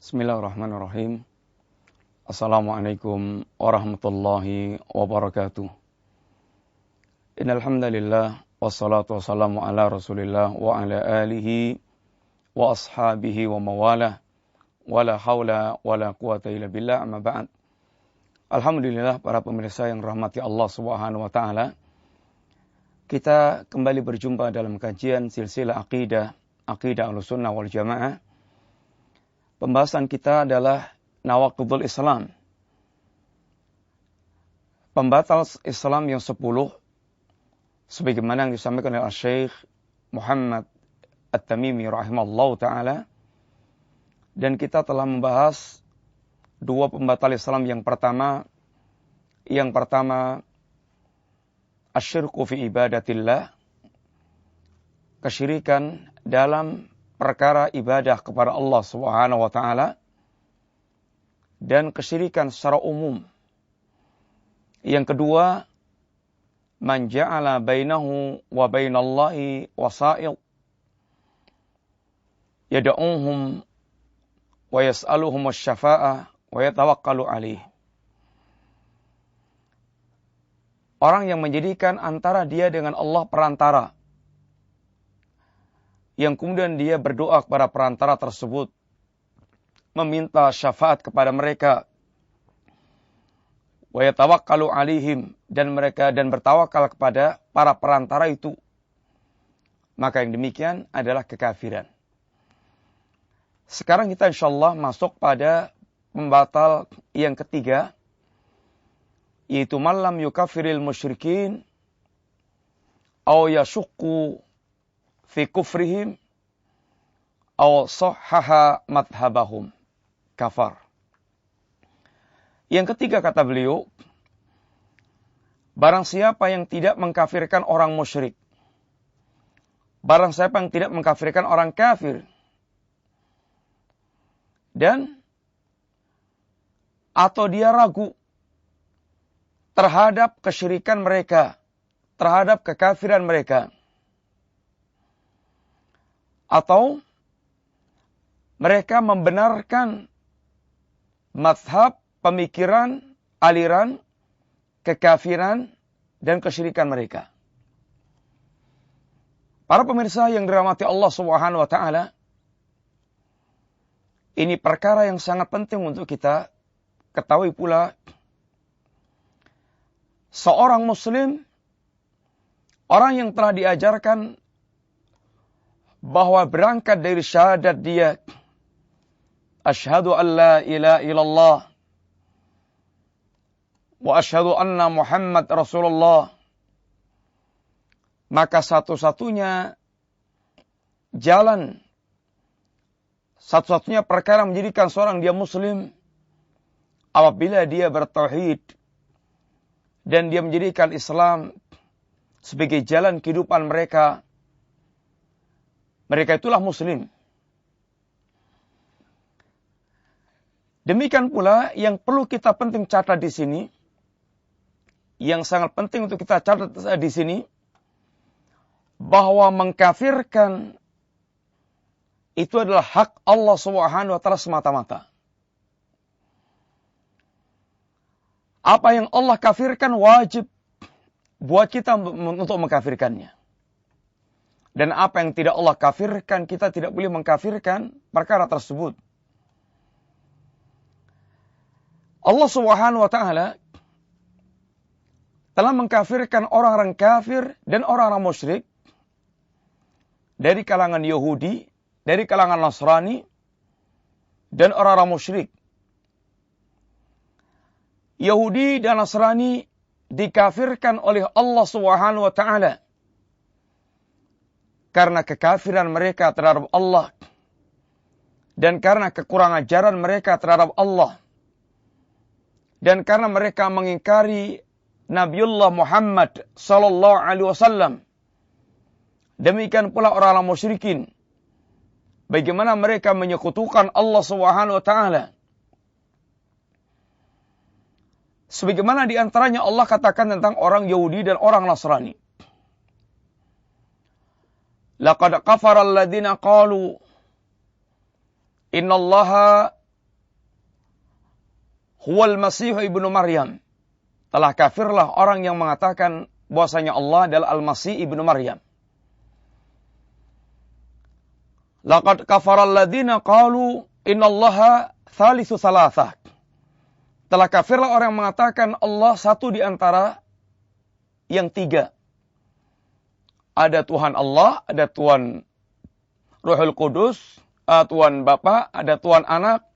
Bismillahirrahmanirrahim. Assalamualaikum warahmatullahi wabarakatuh. Innal hamdalillah wassalatu wassalamu ala Rasulillah wa ala alihi wa ashabihi wa mawalah. Wala haula wala quwata illa billah, amma ba'd. Alhamdulillah, para pemirsa yang rahmati Allah Subhanahu wa taala. Kita kembali berjumpa dalam kajian silsilah akidah Ahlussunnah wal Jamaah. Pembahasan kita adalah nawaqidul Islam. Pembatal Islam yang 10, sebagaimana yang disampaikan oleh Syekh Muhammad At-Tamimi rahimahullahu ta'ala. Dan kita telah membahas dua pembatal Islam yang pertama. Yang pertama, asyirku fi ibadatillah. Kesyirikan dalam perkara ibadah kepada Allah Subhanahu wa taala, dan kesyirikan secara umum. Yang kedua, man ja'ala bainahu wa bainallahi wasa'il yad'uhum wa yas'aluhum asy-syafa'ah wa yatawakkalu 'alaih. Orang yang menjadikan antara dia dengan Allah perantara, yang kemudian dia berdoa kepada perantara tersebut, meminta syafaat kepada mereka, wa yatawakkalu 'alaihim, dan bertawakal kepada para perantara itu, maka yang demikian adalah kekafiran. Sekarang kita insyaallah masuk pada pembatal yang ketiga, yaitu man lam yukafiril musyrikin aw yashukku fi kufrihim aw sahhaha madhhabahum kafar. Yang ketiga, kata beliau, barang siapa yang tidak mengkafirkan orang musyrik, barang siapa yang tidak mengkafirkan orang kafir, dan atau dia ragu terhadap kesyirikan mereka, terhadap kekafiran mereka, atau mereka membenarkan mazhab, pemikiran, aliran, kekafiran, dan kesyirikan mereka. Para pemirsa yang dirahmati Allah Subhanahu wa taala, ini perkara yang sangat penting untuk kita ketahui pula. Seorang muslim, orang yang telah diajarkan bahwa berangkat dari syahadat dia, asyhadu an la ilaha illallah wa asyhadu anna Muhammad Rasulullah, maka satu-satunya jalan, satu-satunya perkara menjadikan seorang dia muslim apabila dia bertauhid dan dia menjadikan Islam sebagai jalan kehidupan mereka, mereka itulah muslim. Demikian pula yang perlu kita penting catat di sini, yang sangat penting untuk kita catat di sini, bahwa mengkafirkan itu adalah hak Allah Subhanahu wa taala semata-mata. Apa yang Allah kafirkan wajib buat kita untuk mengkafirkannya. Dan apa yang tidak Allah kafirkan, kita tidak boleh mengkafirkan perkara tersebut. Allah Subhanahu wa taala telah mengkafirkan orang-orang kafir dan orang-orang musyrik dari kalangan Yahudi, dari kalangan Nasrani, dan orang-orang musyrik. Yahudi dan Nasrani dikafirkan oleh Allah Subhanahu wa taala karena kekafiran mereka terhadap Allah dan karena kekurangan ajaran mereka terhadap Allah dan karena mereka mengingkari Nabiullah Muhammad sallallahu alaihi wasallam. Demikian pula orang-orang musyrikin, bagaimana mereka menyekutukan Allah Subhanahu wa taala. Sebagaimana di antaranya Allah katakan tentang orang Yahudi dan orang Nasrani. Laqad kafara alladhina qalu innallaha huwal Masih ibnu Maryam. Telah kafirlah orang yang mengatakan bahwasanya Allah adalah Al-Masih ibnu Maryam. Laqad kafaral ladzina qalu innallaha thalithu thalathah. Telah kafirlah orang yang mengatakan Allah satu di antara yang tiga. Ada Tuhan Allah, ada Tuhan Ruhul Kudus, Tuhan Bapa, ada Tuhan Anak,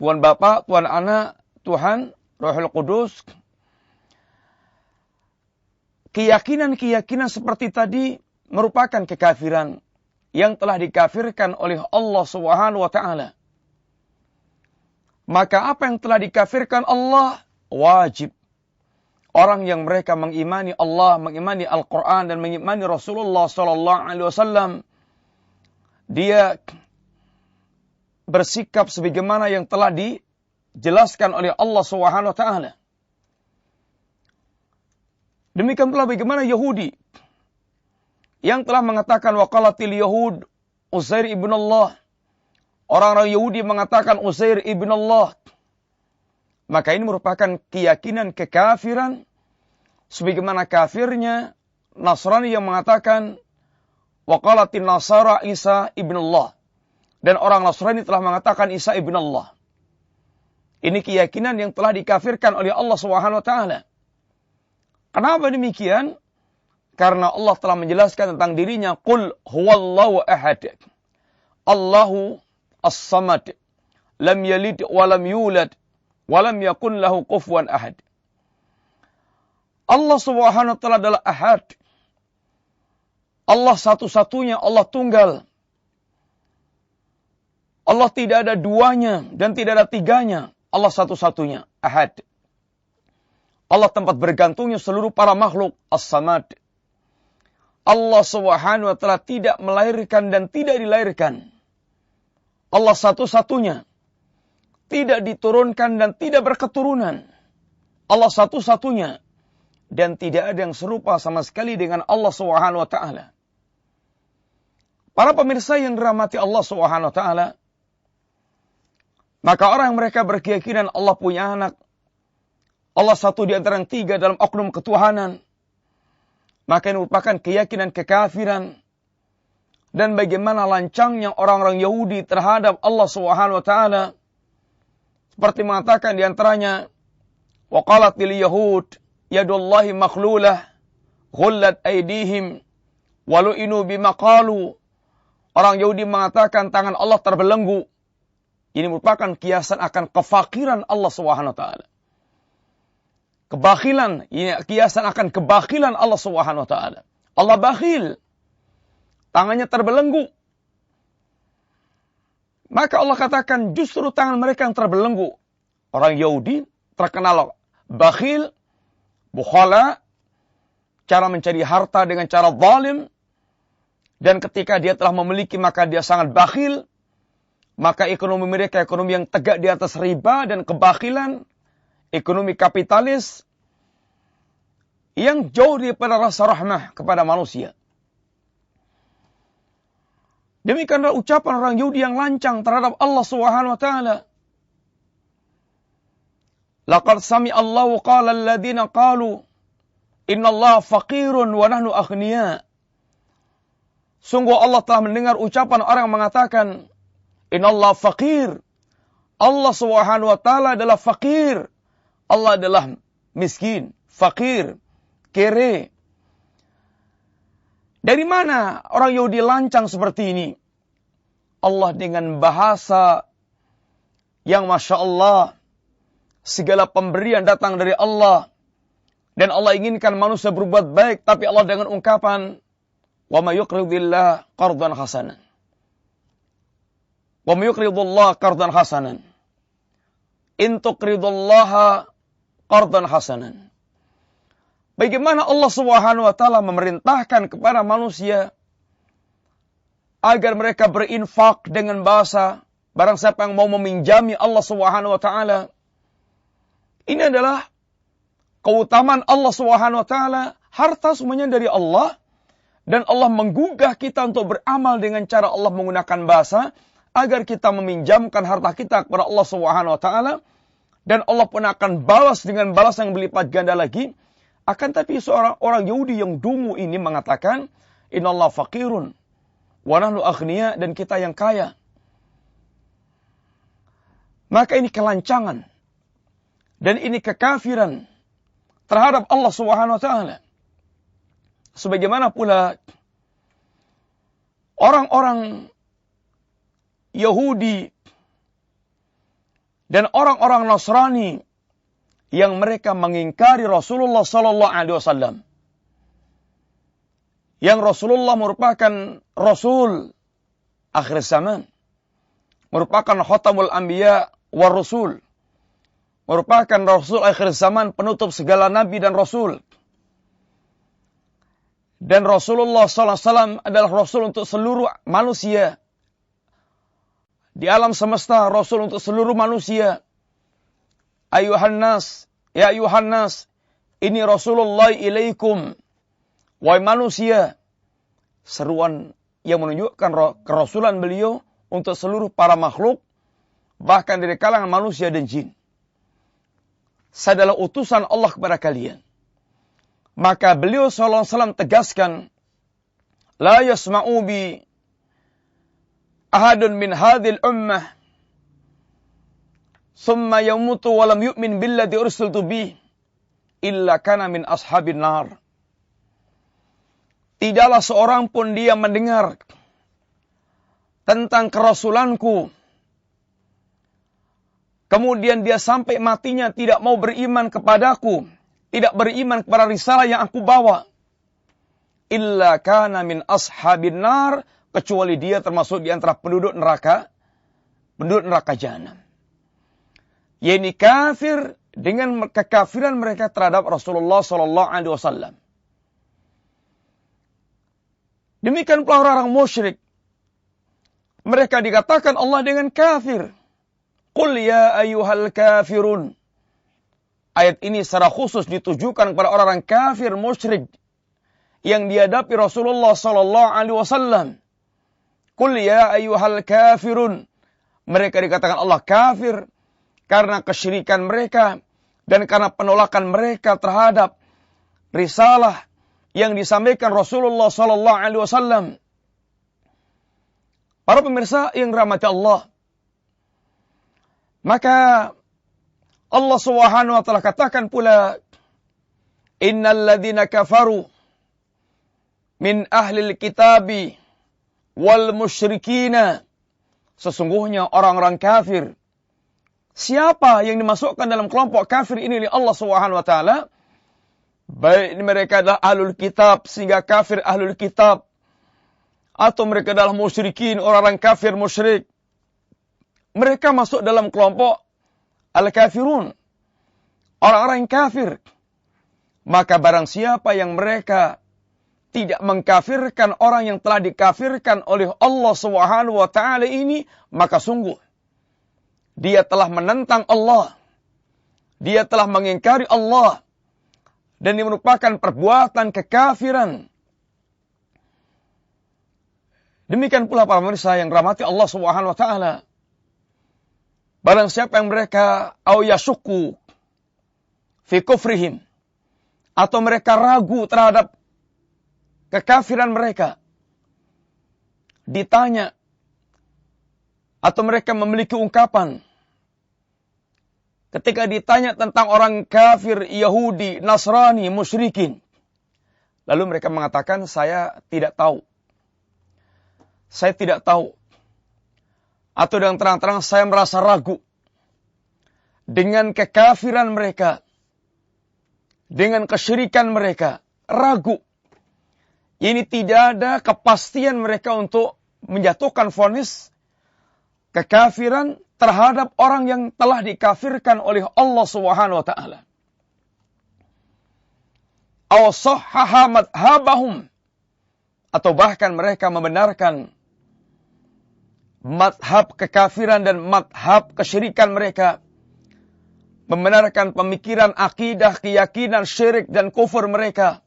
Tuhan Bapa, Tuhan Anak, Tuhan Ruhul Kudus. Keyakinan-keyakinan seperti tadi merupakan kekafiran yang telah dikafirkan oleh Allah Subhanahu wa taala. Maka apa yang telah dikafirkan Allah wajib orang yang mereka mengimani Allah, mengimani Al-Quran dan mengimani Rasulullah SAW, dia bersikap sebagaimana yang telah dijelaskan oleh Allah Subhanahu wa taala. Demikian pula bagaimana Yahudi yang telah mengatakan waqalatil Yahud Uzair ibn Allah. Orang-orang Yahudi mengatakan Uzair ibn Allah. Maka ini merupakan keyakinan kekafiran sebagaimana kafirnya Nasrani yang mengatakan waqalatin Nasara Isa ibn Allah. Dan orang Nasrani telah mengatakan Isa ibn Allah. Ini keyakinan yang telah dikafirkan oleh Allah Subhanahu wa taala. Kenapa demikian? Karena Allah telah menjelaskan tentang dirinya, qul huwallahu ahad. Allahu as-samad. Lam yalid wa lam yulad wa lam yakun lahu kufuwan ahad. Allah Subhanahu wa taala adalah ahad. Allah satu-satunya, Allah tunggal. Allah tidak ada duanya dan tidak ada tiganya. Allah satu-satunya, ahad. Allah tempat bergantungnya seluruh para makhluk, as-samad. Allah Subhanahu wa taala tidak melahirkan dan tidak dilahirkan. Allah satu-satunya. Tidak diturunkan dan tidak berketurunan. Allah satu-satunya. Dan tidak ada yang serupa sama sekali dengan Allah Subhanahu wa taala. Para pemirsa yang dirahmati Allah Subhanahu wa taala, maka orang yang mereka berkeyakinan Allah punya anak, Allah satu di antara yang tiga dalam oknum ketuhanan, maka ini merupakan keyakinan kekafiran. Dan bagaimana lancangnya orang-orang Yahudi terhadap Allah Subhanahu wa taala, seperti mengatakan di antaranya, waqalatil yahud yadullahi makhlulah ghullat aydihim walu'inu bima qalu. Orang Yahudi mengatakan tangan Allah terbelenggu. Ini merupakan kiasan akan kefakiran Allah Subhanahu wa taala. Kebakhilan, ini kiasan akan kebakhilan Allah Subhanahu wa taala. Allah bakhil. Tangannya terbelenggu. Maka Allah katakan justru tangan mereka yang terbelenggu. Orang Yahudi terkenal bakhil, bukhala, cara mencari harta dengan cara zalim. Dan ketika dia telah memiliki maka dia sangat bakhil. Maka ekonomi mereka ekonomi yang tegak di atas riba dan kebakhilan. Ekonomi kapitalis yang jauh daripada rasa rahmah kepada manusia. Demikianlah ucapan orang Yahudi yang lancang terhadap Allah Subhanahu wa taala. Laqad sami'a Allahu qala alladziina qalu innallaha faqirun wa nahnu aghniya. Sungguh Allah telah mendengar ucapan orang yang mengatakan innallaha faqir. Allah Subhanahu wa taala adalah faqir. Allah adalah miskin, fakir, kere. Dari mana orang Yahudi lancang seperti ini? Allah dengan bahasa yang Masya Allah, segala pemberian datang dari Allah. Dan Allah inginkan manusia berbuat baik, tapi Allah dengan ungkapan, wa may yuqridillah qardan hasanan. Wa may yuqridullah qardan hasanan. In tuqridullaha qardan hasanan. Bagaimana Allah Subhanahu wa taala memerintahkan kepada manusia agar mereka berinfak dengan bahasa barang siapa yang mau meminjami Allah Subhanahu wa taala. Ini adalah keutamaan Allah Subhanahu wa taala, harta semuanya dari Allah dan Allah menggugah kita untuk beramal dengan cara Allah menggunakan bahasa agar kita meminjamkan harta kita kepada Allah Subhanahu wa taala, dan Allah pun akan balas dengan balas yang berlipat ganda lagi. Akan tapi seorang orang Yahudi yang dungu ini mengatakan, innallaha faqirun wa nahnu aghnia, dan kita yang kaya. Maka ini kelancangan dan ini kekafiran terhadap Allah Subhanahu wa taala. Sebagaimana pula orang-orang Yahudi dan orang-orang Nasrani yang mereka mengingkari Rasulullah sallallahu alaihi wasallam. Yang Rasulullah merupakan Rasul akhir zaman, merupakan khatamul anbiya war Rasul, merupakan Rasul akhir zaman, penutup segala nabi dan Rasul. Dan Rasulullah sallallahu alaihi wasallam adalah Rasul untuk seluruh manusia. Di alam semesta, Rasul untuk seluruh manusia. Ayuhan nas, ya ayuhan nas, ini Rasulullah ilaikum. Wahai manusia, seruan yang menunjukkan kerasulan beliau untuk seluruh para makhluk, bahkan dari kalangan manusia dan jin. Saya adalah utusan Allah kepada kalian. Maka beliau sallallahu alaihi wasallam tegaskan, la yasma'u bi ahadun min hadhil ummah thumma yamutu wa lam yu'min billadhi ursiltu bih illa kana min ashabin nar. Tidaklah seorang pun dia mendengar tentang kerasulanku, kemudian dia sampai matinya tidak mau beriman kepadaku, tidak beriman kepada risalah yang aku bawa, illa kana min ashabin nar, kecuali dia termasuk di antara penduduk neraka jahanam. Yaitu kafir dengan kekafiran mereka terhadap Rasulullah sallallahu alaihi wasallam. Demikian pula orang musyrik. Mereka dikatakan Allah dengan kafir. Qul ya ayyuhal kafirun. Ayat ini secara khusus ditujukan kepada orang-orang kafir musyrik yang dihadapi Rasulullah sallallahu alaihi wasallam. Qul ya ayyuhal kafirun. Mereka dikatakan Allah kafir karena kesyirikan mereka dan karena penolakan mereka terhadap risalah yang disampaikan Rasulullah sallallahu alaihi wasallam. Para pemirsa yang dirahmati Allah, maka Allah Subhanahu wa taala katakan pula, innal ladzina kafaru min ahlil kitabi wal musyrikina, sesungguhnya orang-orang kafir. Siapa yang dimasukkan dalam kelompok kafir ini oleh Allah Subhanahu wa taala? Baik mereka adalah ahlul kitab sehingga kafir ahlul kitab, atau mereka adalah musyrikin, orang-orang kafir musyrik. Mereka masuk dalam kelompok al-kafirun, orang-orang yang kafir. Maka barang siapa yang mereka tidak mengkafirkan orang yang telah dikafirkan oleh Allah Subhanahu wa taala ini, maka sungguh dia telah menentang Allah. Dia telah mengingkari Allah. Dan ini merupakan perbuatan kekafiran. Demikian pula para pemirsa yang dirahmati Allah Subhanahu wa taala. Barang siapa yang mereka au yashukku fi kufrihim, atau mereka ragu terhadap kekafiran mereka, ditanya atau mereka memiliki ungkapan ketika ditanya tentang orang kafir, Yahudi, Nasrani, musyrikin, lalu mereka mengatakan, saya tidak tahu. Saya tidak tahu. Atau dengan terang-terang saya merasa ragu dengan kekafiran mereka, dengan kesyirikan mereka, ragu. Ini tidak ada kepastian mereka untuk menjatuhkan vonis kekafiran terhadap orang yang telah dikafirkan oleh Allah Subhanahu wa taala. Aw sahhaha madhhabahum, atau bahkan mereka membenarkan madhab kekafiran dan madhab kesyirikan mereka, membenarkan pemikiran, akidah, keyakinan, syirik dan kufur mereka.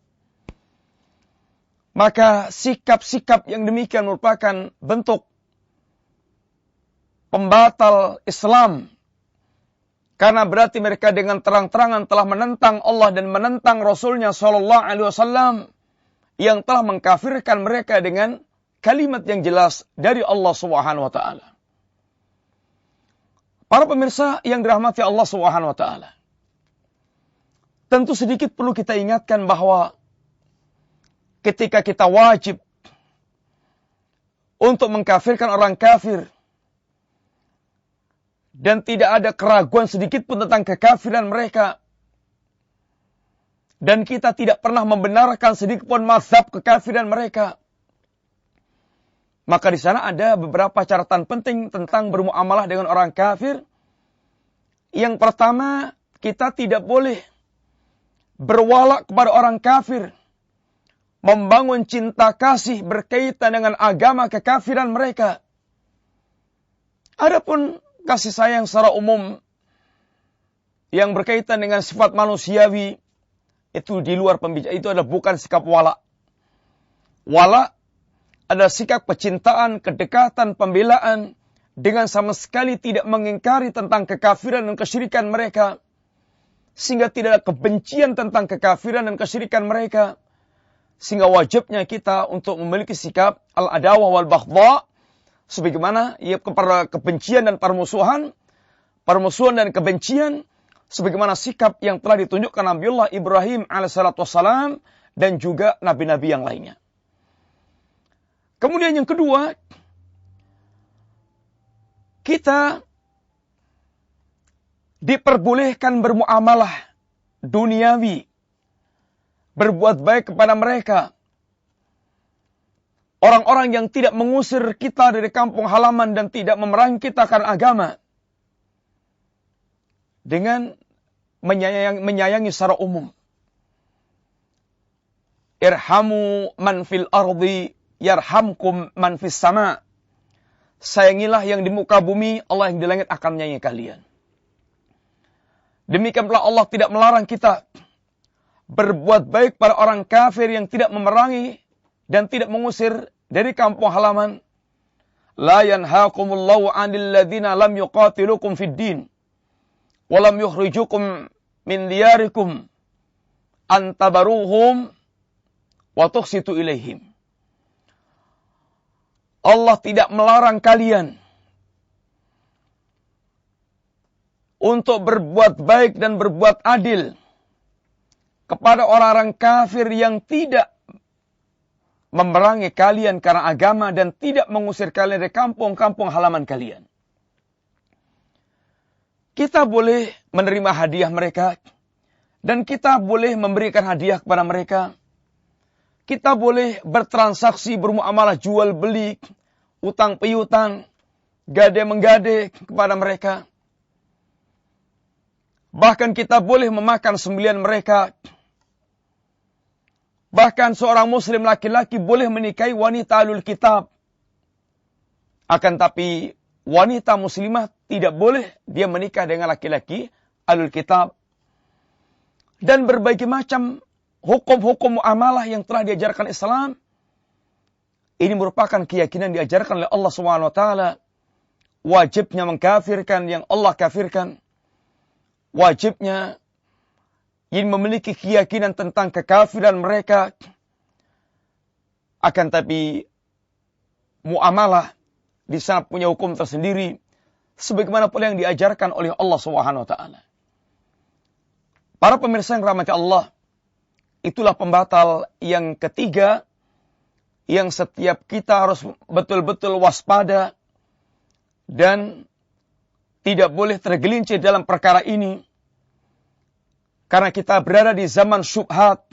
Maka sikap-sikap yang demikian merupakan bentuk pembatal Islam. Karena berarti mereka dengan terang-terangan telah menentang Allah dan menentang Rasulnya Sallallahu Alaihi Wasallam yang telah mengkafirkan mereka dengan kalimat yang jelas dari Allah Subhanahu Wa Taala. Para pemirsa yang dirahmati Allah Subhanahu Wa Taala, tentu sedikit perlu kita ingatkan bahwa ketika kita wajib untuk mengkafirkan orang kafir, dan tidak ada keraguan sedikit pun tentang kekafiran mereka, dan kita tidak pernah membenarkan sedikit pun mazhab kekafiran mereka, maka di sana ada beberapa catatan penting tentang bermuamalah dengan orang kafir. Yang pertama, kita tidak boleh berwala kepada orang kafir, membangun cinta kasih berkaitan dengan agama kekafiran mereka. Adapun kasih sayang secara umum yang berkaitan dengan sifat manusiawi, itu di luar pembicaraan, itu adalah bukan sikap wala. Wala adalah sikap kecintaan, kedekatan, pembelaan, dengan sama sekali tidak mengingkari tentang kekafiran dan kesyirikan mereka, sehingga tidak ada kebencian tentang kekafiran dan kesyirikan mereka, sehingga wajibnya kita untuk memiliki sikap al-adawah wal baghdha, sebagaimana ya kepada kebencian dan permusuhan dan kebencian, sebagaimana sikap yang telah ditunjukkan Nabiullah Ibrahim alaihissalatu wassalam dan juga nabi-nabi yang lainnya. Kemudian yang kedua, kita diperbolehkan bermuamalah duniawi, berbuat baik kepada mereka. Orang-orang yang tidak mengusir kita dari kampung halaman dan tidak memerangi kita karena agama, dengan menyayangi secara umum. Irhamu man fil ardi yarhamkum man fis sama. Sayangilah yang di muka bumi, Allah yang di langit akan menyayangi kalian. Demikian pula Allah tidak melarang kita berbuat baik pada orang kafir yang tidak memerangi dan tidak mengusir dari kampung halaman. La yanhaakumullahu 'anil ladzina lam yuqatilukum fid din wa lam yukhrijukum min diyarikum an tabaruhum wa tuqsitu ilaihim. Allah tidak melarang kalian untuk berbuat baik dan berbuat adil kepada orang-orang kafir yang tidak memerangi kalian karena agama dan tidak mengusir kalian dari kampung-kampung halaman kalian. Kita boleh menerima hadiah mereka dan kita boleh memberikan hadiah kepada mereka. Kita boleh bertransaksi, bermuamalah jual beli, utang piutang, gade-menggade kepada mereka. Bahkan kita boleh memakan sembelihan mereka. Bahkan seorang muslim laki-laki boleh menikahi wanita ahlul kitab. Akan tapi wanita muslimah tidak boleh dia menikah dengan laki-laki ahlul kitab. Dan berbagai macam hukum-hukum muamalah yang telah diajarkan Islam, ini merupakan keyakinan diajarkan oleh Allah SWT. Wajibnya mengkafirkan yang Allah kafirkan. Wajibnya yang memiliki keyakinan tentang kekafiran mereka. Akan tapi muamalah di sana punya hukum tersendiri, sebagaimana pula yang diajarkan oleh Allah SWT. Para pemirsa yang rahmati Allah, itulah pembatal yang ketiga yang setiap kita harus betul-betul waspada dan tidak boleh tergelincir dalam perkara ini. Karena kita berada di zaman syubhat,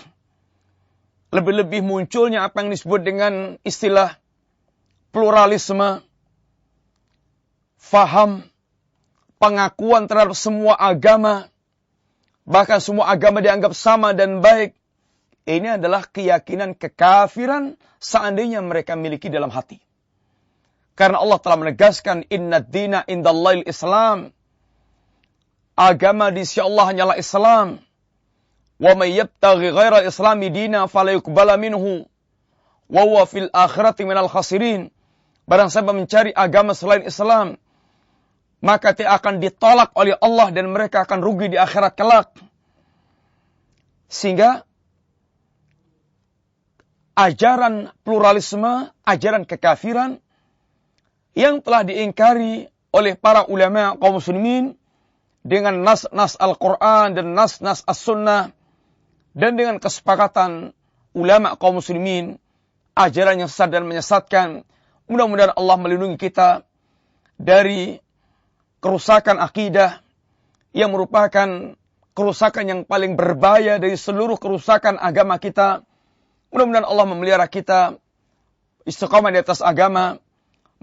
lebih-lebih munculnya apa yang disebut dengan istilah pluralisme, faham, pengakuan terhadap semua agama, bahkan semua agama dianggap sama dan baik. Ini adalah keyakinan kekafiran seandainya mereka miliki dalam hati. Karena Allah telah menegaskan, Inna dina indallahil Islam. Agama di sisi Allah hanyalah Islam. Wa may yabtaghi ghaira islami dina fala yuqbala minhu wa huwa fil akhirati minal khasirin. Barang siapa mencari agama selain Islam maka tidak akan ditolak oleh Allah dan mereka akan rugi di akhirat kelak. Sehingga ajaran pluralisme, ajaran kekafiran yang telah diingkari oleh para ulama kaum muslimin dengan nas-nas Al-Quran dan nas-nas As-Sunnah dan dengan kesepakatan ulama kaum muslimin, ajaran yang sesat dan menyesatkan. Mudah-mudahan Allah melindungi kita dari kerusakan akidah yang merupakan kerusakan yang paling berbahaya dari seluruh kerusakan agama kita. Mudah-mudahan Allah memelihara kita istiqamah di atas agama,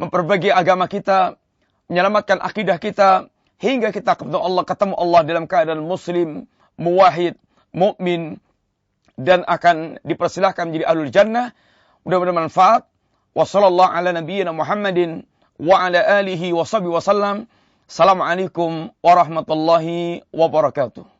memperbaiki agama kita, menyelamatkan akidah kita, hingga kita ketemu Allah dalam keadaan muslim, muwahhid, mukmin, dan akan dipersilahkan menjadi ahlul jannah. Mudah-mudahan manfaat. Wassallallahu ala nabiyyina Muhammadin wa ala alihi wa sahbihi wa sallam. Assalamualaikum warahmatullahi wabarakatuh.